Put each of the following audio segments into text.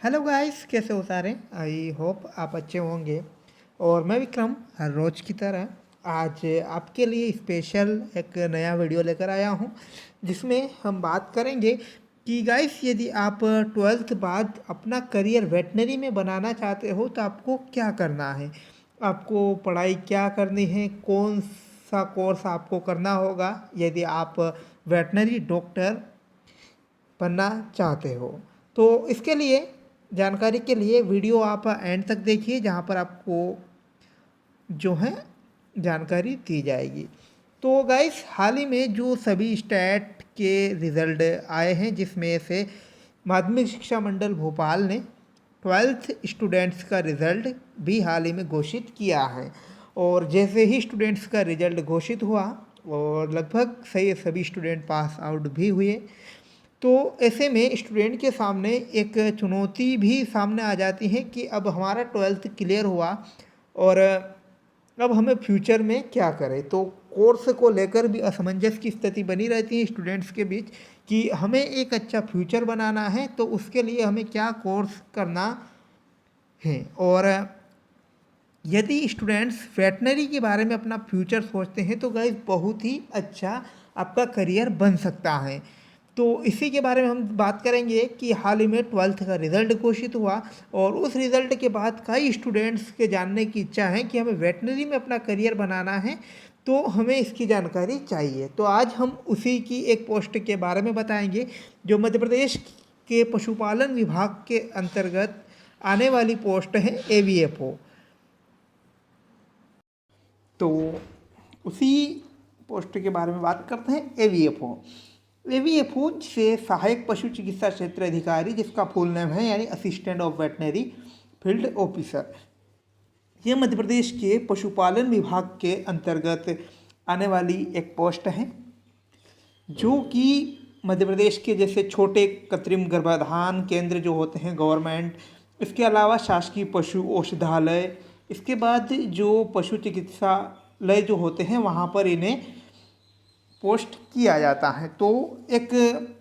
Hello guys, कैसे हो सारे। आई होप आप अच्छे होंगे। और मैं विक्रम हर रोज़ की तरह आज आपके लिए स्पेशल एक नया वीडियो लेकर आया हूं, जिसमें हम बात करेंगे कि गाइस यदि आप ट्वेल्थ बाद अपना करियर वेटनरी में बनाना चाहते हो तो आपको क्या करना है, आपको पढ़ाई क्या करनी है, कौन सा कोर्स आपको करना होगा यदि आप वेटनरी डॉक्टर बनना चाहते हो। तो इसके लिए जानकारी के लिए वीडियो आप एंड तक देखिए, जहाँ पर आपको जो है जानकारी दी जाएगी। तो गाइस, हाल ही में जो सभी स्टेट के रिज़ल्ट आए हैं, जिसमें से माध्यमिक शिक्षा मंडल भोपाल ने ट्वेल्थ स्टूडेंट्स का रिज़ल्ट भी हाल ही में घोषित किया है। और जैसे ही स्टूडेंट्स का रिज़ल्ट घोषित हुआ और लगभग सही सभी स्टूडेंट पास आउट भी हुए, तो ऐसे में स्टूडेंट के सामने एक चुनौती भी सामने आ जाती है कि अब हमारा ट्वेल्थ क्लियर हुआ और अब हमें फ्यूचर में क्या करें। तो कोर्स को लेकर भी असमंजस की स्थिति बनी रहती है स्टूडेंट्स के बीच कि हमें एक अच्छा फ्यूचर बनाना है, तो उसके लिए हमें क्या कोर्स करना है। और यदि स्टूडेंट्स वेटनरी के बारे में अपना फ्यूचर सोचते हैं तो गाइस बहुत ही अच्छा आपका करियर बन सकता है। तो इसी के बारे में हम बात करेंगे कि हाल ही में ट्वेल्थ का रिज़ल्ट घोषित हुआ और उस रिज़ल्ट के बाद कई स्टूडेंट्स के जानने की इच्छा है कि हमें वेटनरी में अपना करियर बनाना है, तो हमें इसकी जानकारी चाहिए। तो आज हम उसी की एक पोस्ट के बारे में बताएंगे जो मध्य प्रदेश के पशुपालन विभाग के अंतर्गत आने वाली पोस्ट है AVFO। तो उसी पोस्ट के बारे में बात करते हैं AVFO। AVFO से सहायक पशु चिकित्सा क्षेत्र अधिकारी, जिसका फुल नेम है यानी assistant of veterinary field officer, ये मध्य प्रदेश के पशुपालन विभाग के अंतर्गत आने वाली एक पोस्ट है, जो कि मध्य प्रदेश के जैसे छोटे कृत्रिम गर्भाधान केंद्र जो होते हैं गवर्नमेंट, इसके अलावा शासकीय पशु औषधालय, इसके बाद जो पशु चिकित्सालय जो होते हैं वहाँ पर इन्हें पोस्ट किया जाता है। तो एक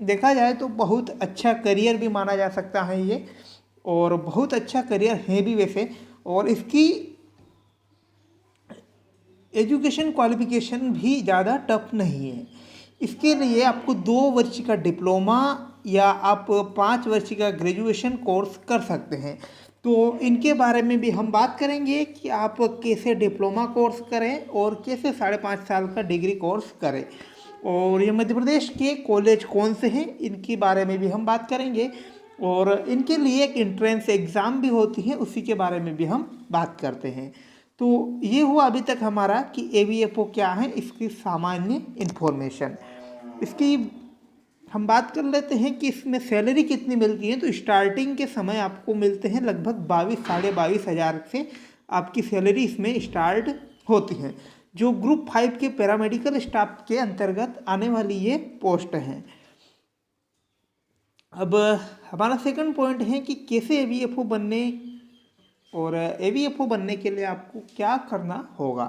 देखा जाए तो बहुत अच्छा करियर भी माना जा सकता है ये, और बहुत अच्छा करियर है भी वैसे। और इसकी एजुकेशन क्वालिफिकेशन भी ज़्यादा टफ नहीं है। इसके लिए आपको 2 वर्ष का डिप्लोमा या आप 5 वर्ष का ग्रेजुएशन कोर्स कर सकते हैं। तो इनके बारे में भी हम बात करेंगे कि आप कैसे डिप्लोमा कोर्स करें और कैसे 5.5 साल का डिग्री कोर्स करें, और ये मध्य प्रदेश के कॉलेज कौन से हैं इनके बारे में भी हम बात करेंगे। और इनके लिए एक एंट्रेंस एग्ज़ाम भी होती है, उसी के बारे में भी हम बात करते हैं। तो ये हुआ अभी तक हमारा कि AVFO क्या है, इसकी सामान्य इन्फॉर्मेशन। इसकी हम बात कर लेते हैं कि इसमें सैलरी कितनी मिलती है। तो स्टार्टिंग के समय आपको मिलते हैं लगभग 22-22,500 से आपकी सैलरी इसमें स्टार्ट होती है, जो ग्रुप 5 के पैरामेडिकल स्टाफ के अंतर्गत आने वाली ये पोस्ट हैं। अब हमारा सेकंड पॉइंट है कि कैसे AVFO बनने, और AVFO बनने के लिए आपको क्या करना होगा।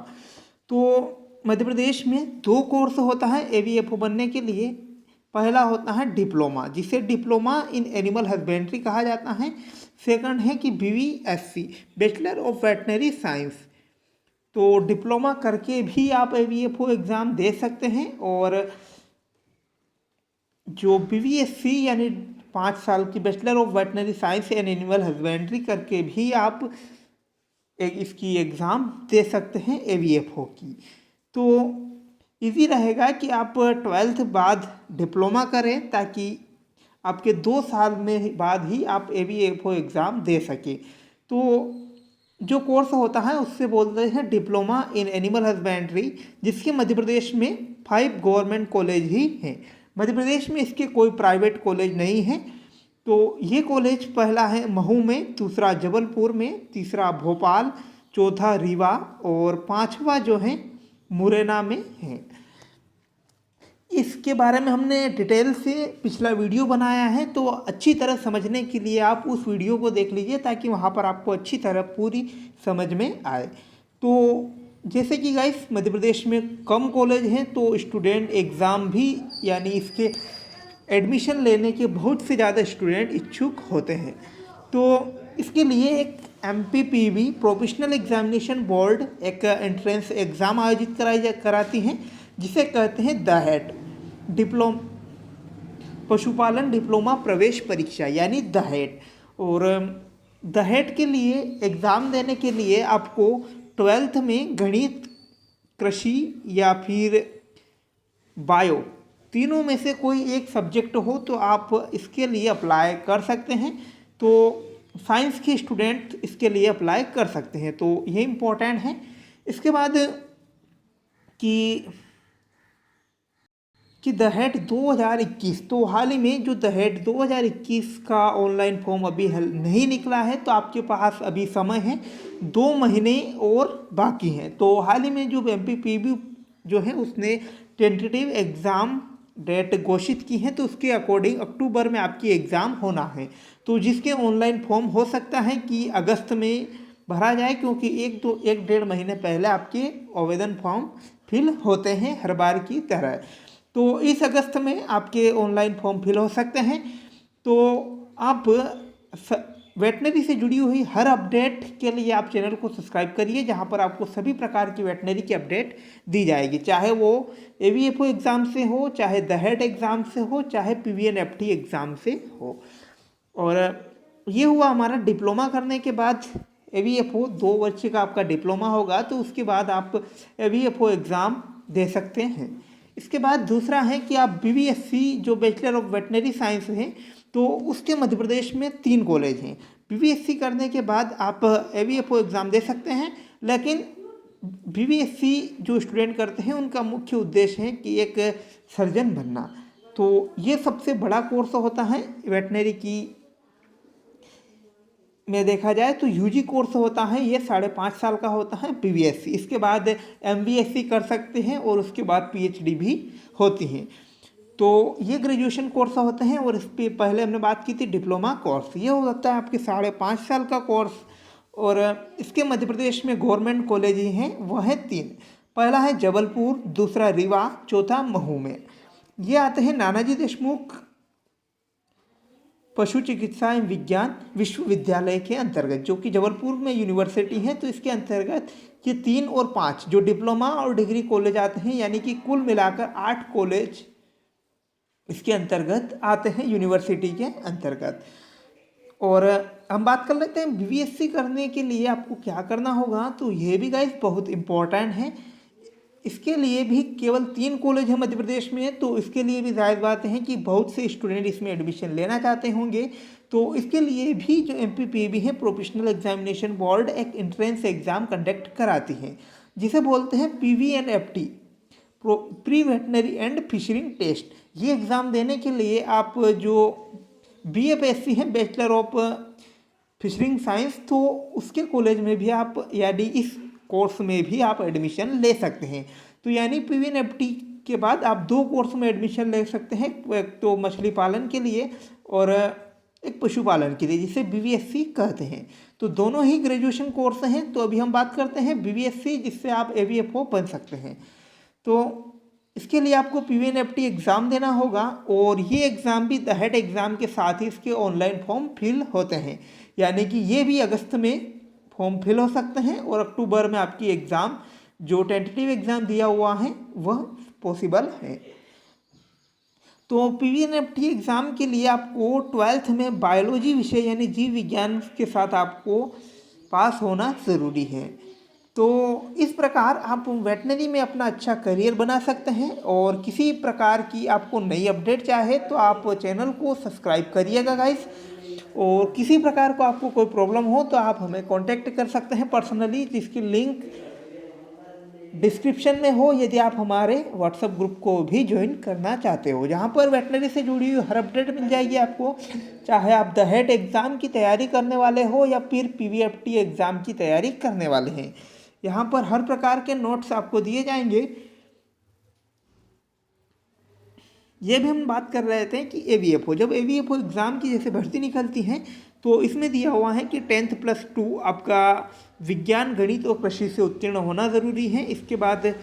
तो मध्य प्रदेश में 2 कोर्स होता है AVFO बनने के लिए। पहला होता है डिप्लोमा, जिसे डिप्लोमा इन एनिमल हस्बेंड्री कहा जाता है। सेकंड है कि BVSC, bachelor of veterinary science. तो डिप्लोमा करके भी आप AVFO एग्ज़ाम दे सकते हैं, और जो BVSC यानी 5 साल की bachelor of veterinary science and animal husbandry करके भी आप इसकी एग्ज़ाम दे सकते हैं AVFO की। तो इजी रहेगा कि आप ट्वेल्थ बाद डिप्लोमा करें, ताकि आपके 2 साल में बाद ही आप AVFO एग्ज़ाम दे सकें। तो जो कोर्स होता है उससे बोलते हैं डिप्लोमा इन एनिमल हस्बेंड्री, जिसके मध्य प्रदेश में 5 गवर्नमेंट कॉलेज ही हैं। मध्य प्रदेश में इसके कोई प्राइवेट कॉलेज नहीं है। तो ये कॉलेज पहला है महू में, दूसरा जबलपुर में, तीसरा भोपाल, चौथा रीवा और 5वां जो है मुरैना में है। इसके बारे में हमने डिटेल से पिछला वीडियो बनाया है, तो अच्छी तरह समझने के लिए आप उस वीडियो को देख लीजिए, ताकि वहाँ पर आपको अच्छी तरह पूरी समझ में आए। तो जैसे कि गाइस मध्य प्रदेश में कम कॉलेज हैं, तो स्टूडेंट एग्ज़ाम भी यानी इसके एडमिशन लेने के बहुत से ज़्यादा स्टूडेंट इच्छुक होते हैं। तो इसके लिए एक MPPB प्रोफेशनल एग्जामिनेशन बोर्ड एक एंट्रेंस एग्ज़ाम आयोजित कराती हैं, जिसे कहते हैं दहेट पशुपालन डिप्लोमा प्रवेश परीक्षा यानी दहेट। और दहेट के लिए एग्ज़ाम देने के लिए आपको 12th में गणित, कृषि या फिर बायो तीनों में से कोई एक सब्जेक्ट हो तो आप इसके लिए अप्लाई कर सकते हैं। तो साइंस के स्टूडेंट इसके लिए अप्लाई कर सकते हैं, तो ये इम्पोर्टेंट है। इसके बाद कि दहेट 2021, तो हाल ही में जो दहेट 2021 का ऑनलाइन फॉर्म अभी नहीं निकला है, तो आपके पास अभी समय है, 2 महीने और बाकी हैं। तो हाल ही में जो MPPB जो है उसने टेंटेटिव एग्ज़ाम डेट घोषित की है, तो उसके अकॉर्डिंग अक्टूबर में आपकी एग्ज़ाम होना है। तो जिसके ऑनलाइन फॉर्म हो सकता है कि अगस्त में भरा जाए, क्योंकि 1-1.5 महीने पहले आपके आवेदन फॉर्म फिल होते हैं हर बार की तरह। तो इस अगस्त में आपके ऑनलाइन फॉर्म फिल हो सकते हैं। तो आप वेटनरी से जुड़ी हुई हर अपडेट के लिए आप चैनल को सब्सक्राइब करिए, जहां पर आपको सभी प्रकार की वेटनरी की अपडेट दी जाएगी, चाहे वो AVFO एग्ज़ाम से हो, चाहे दहेट एग्ज़ाम से हो, चाहे PVNFT एग्ज़ाम से हो। और ये हुआ हमारा डिप्लोमा करने के बाद AVFO 2 वर्ष का आपका डिप्लोमा होगा, तो उसके बाद आप AVFO एग्ज़ाम दे सकते हैं। इसके बाद दूसरा है कि आप BVSC जो बैचलर ऑफ वेटनरी साइंस है, तो उसके मध्य प्रदेश में 3 कॉलेज हैं। BVSC करने के बाद आप AVFO एग्ज़ाम दे सकते हैं, लेकिन BVSC जो स्टूडेंट करते हैं उनका मुख्य उद्देश्य है कि एक सर्जन बनना। तो ये सबसे बड़ा कोर्स होता है वेटनरी की में देखा जाए तो UG कोर्स होता है, ये 5.5 साल का होता है BVSC। इसके बाद MVSC कर सकते हैं और उसके बाद PhD भी होती हैं। तो ये ग्रेजुएशन कोर्स होते हैं। और इस पर पहले हमने बात की थी डिप्लोमा कोर्स, ये होता है आपके 5.5 साल का कोर्स। और इसके मध्य प्रदेश में गवर्नमेंट कॉलेज ही हैं, वह है 3। पहला है जबलपुर, दूसरा रीवा, चौथा महू में। ये आते हैं नानाजी देशमुख पशु चिकित्सा एवं विज्ञान विश्वविद्यालय के अंतर्गत, जो कि जबलपुर में यूनिवर्सिटी है। तो इसके अंतर्गत ये 3 और 5 जो डिप्लोमा और डिग्री कॉलेज आते हैं, यानी कि कुल मिलाकर 8 कॉलेज इसके अंतर्गत आते हैं यूनिवर्सिटी के अंतर्गत। और हम बात कर लेते हैं BVSC करने के लिए आपको क्या करना होगा। तो ये भी गाइस बहुत इम्पोर्टेंट है। इसके लिए भी केवल 3 कॉलेज है मध्य प्रदेश में, तो इसके लिए भी जायज़ बात है कि बहुत से स्टूडेंट इसमें एडमिशन लेना चाहते होंगे। तो इसके लिए भी जो MPPB है प्रोफेशनल एग्जामिनेशन बोर्ड एक एंट्रेंस एग्ज़ाम कंडक्ट कराती है, जिसे बोलते हैं PVNFT pre veterinary and fishery test. ये एग्ज़ाम देने के लिए आप जो BFSC है बैचलर ऑफ फिशरिंग साइंस, तो उसके कॉलेज में भी आप यानी इस कोर्स में भी आप एडमिशन ले सकते हैं। तो यानी PVNFT के बाद आप 2 कोर्स में एडमिशन ले सकते हैं, एक तो मछली पालन के लिए और एक पशुपालन के लिए, जिसे BVSC कहते हैं। तो दोनों ही ग्रेजुएशन कोर्स हैं। तो अभी हम बात करते हैं BVSC, जिससे आप AVFO बन सकते हैं। तो इसके लिए आपको PVNFT एग्ज़ाम देना होगा, और ये एग्ज़ाम भी दहेट एग्ज़ाम के साथ ही इसके ऑनलाइन फॉर्म फिल होते हैं, यानी कि ये भी अगस्त में फॉर्म फिल हो सकते हैं और अक्टूबर में आपकी एग्ज़ाम जो टेंटेटिव एग्ज़ाम दिया हुआ है वह पॉसिबल है। तो PVNFT एग्ज़ाम के लिए आपको 12th में बायोलॉजी विषय यानी जीव विज्ञान के साथ आपको पास होना ज़रूरी है। तो इस प्रकार आप वेटनरी में अपना अच्छा करियर बना सकते हैं। और किसी प्रकार की आपको नई अपडेट चाहे तो आप चैनल को सब्सक्राइब करिएगा गाइस। और किसी प्रकार को आपको कोई प्रॉब्लम हो तो आप हमें कांटेक्ट कर सकते हैं पर्सनली, जिसकी लिंक डिस्क्रिप्शन में हो, यदि आप हमारे व्हाट्सएप ग्रुप को भी ज्वाइन करना चाहते हो, जहां पर वेटनरी से जुड़ी हुई हर अपडेट मिल जाएगी आपको, चाहे आप दहेट एग्ज़ाम की तैयारी करने वाले हो या फिर PVFT एग्ज़ाम की तैयारी करने वाले हैं। यहाँ पर हर प्रकार के नोट्स आपको दिए जाएंगे। ये भी हम बात कर रहे थे कि AVFO, जब AVFO एग्ज़ाम की जैसे भर्ती निकलती हैं, तो इसमें दिया हुआ है कि 10th+2 आपका विज्ञान, गणित और कृषि से उत्तीर्ण होना ज़रूरी है। इसके बाद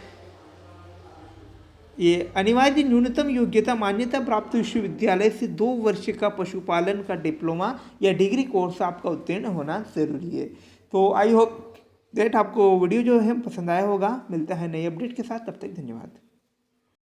ये अनिवार्य न्यूनतम योग्यता मान्यता प्राप्त विश्वविद्यालय से 2 वर्ष का पशुपालन का डिप्लोमा या डिग्री कोर्स आपका उत्तीर्ण होना ज़रूरी है। तो आई होप दैट आपको वीडियो जो है पसंद आया होगा। मिलता है नई अपडेट के साथ, तब तक धन्यवाद।